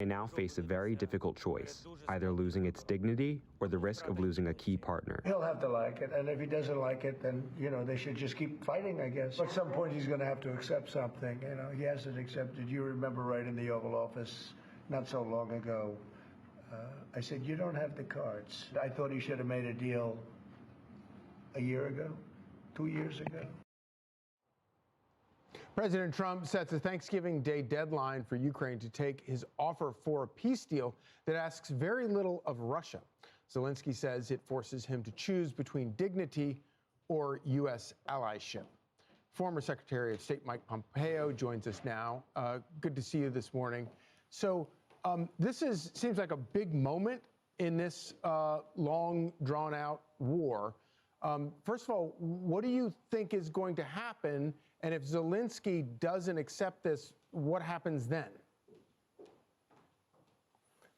now face a very difficult choice, either losing its dignity or the risk of losing a key partner. He'll have to like it, and if he doesn't like it, then, they should just keep fighting, I guess. At some point, he's going to have to accept something. He hasn't accepted. You remember right in the Oval Office not so long ago, I said, you don't have the cards. I thought he should have made a deal a year ago, 2 years ago. President Trump sets a Thanksgiving Day deadline for Ukraine to take his offer for a peace deal that asks very little of Russia. Zelensky says it forces him to choose between dignity or U.S. allyship. Former Secretary of State Mike Pompeo joins us now. Good to see you this morning. So this seems like a big moment in this long, drawn-out war. First of all, what do you think is going to happen? And if Zelensky doesn't accept this, what happens then?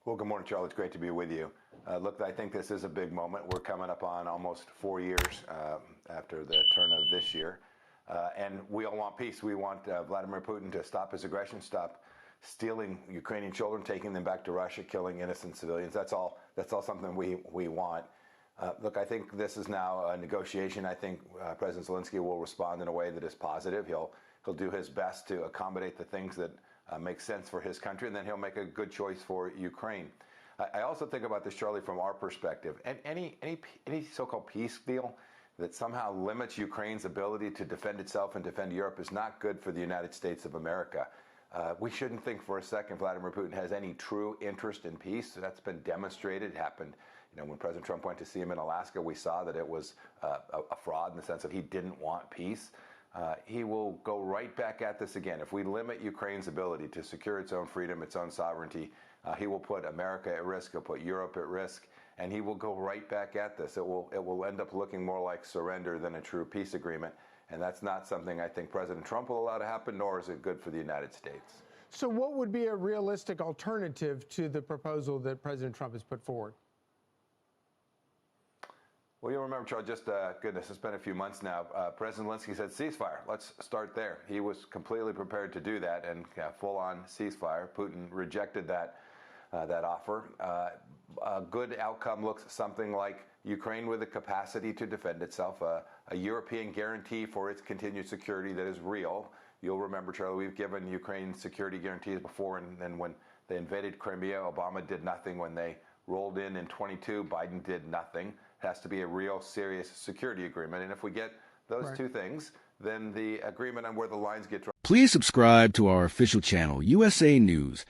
Well, good morning, Charlie. It's great to be with you. Look, I think this is a big moment. We're coming up on almost 4 years after the turn of this year. And we all want peace. We want Vladimir Putin to stop his aggression, stop stealing Ukrainian children, taking them back to Russia, killing innocent civilians. That's all something we want. Look, I think this is now a negotiation. I think President Zelensky will respond in a way that is positive. He'll do his best to accommodate the things that make sense for his country, and then he'll make a good choice for Ukraine. I also think about this, Charlie, from our perspective. And any so-called peace deal that somehow limits Ukraine's ability to defend itself and defend Europe is not good for the United States of America. We shouldn't think for a second Vladimir Putin has any true interest in peace. That's been demonstrated. It happened, when President Trump went to see him in Alaska, we saw that it was a fraud in the sense that he didn't want peace. He will go right back at this again. If we limit Ukraine's ability to secure its own freedom, its own sovereignty, he will put America at risk, he'll put Europe at risk, and he will go right back at this. It will end up looking more like surrender than a true peace agreement. And that's not something I think President Trump will allow to happen, nor is it good for the United States. So what would be a realistic alternative to the proposal that President Trump has put forward? Well, you'll remember, Charles, goodness, it's been a few months now. President Zelensky said ceasefire. Let's start there. He was completely prepared to do that and full-on ceasefire. Putin rejected that offer. A good outcome looks something like Ukraine with the capacity to defend itself, a European guarantee for its continued security that is real. You'll remember, Charlie, we've given Ukraine security guarantees before, and when they invaded Crimea, Obama did nothing. When they rolled in 22, Biden did nothing. It has to be a real, serious security agreement. And if we get those two things, then the agreement on where the lines get drawn. Please subscribe to our official channel, USA News,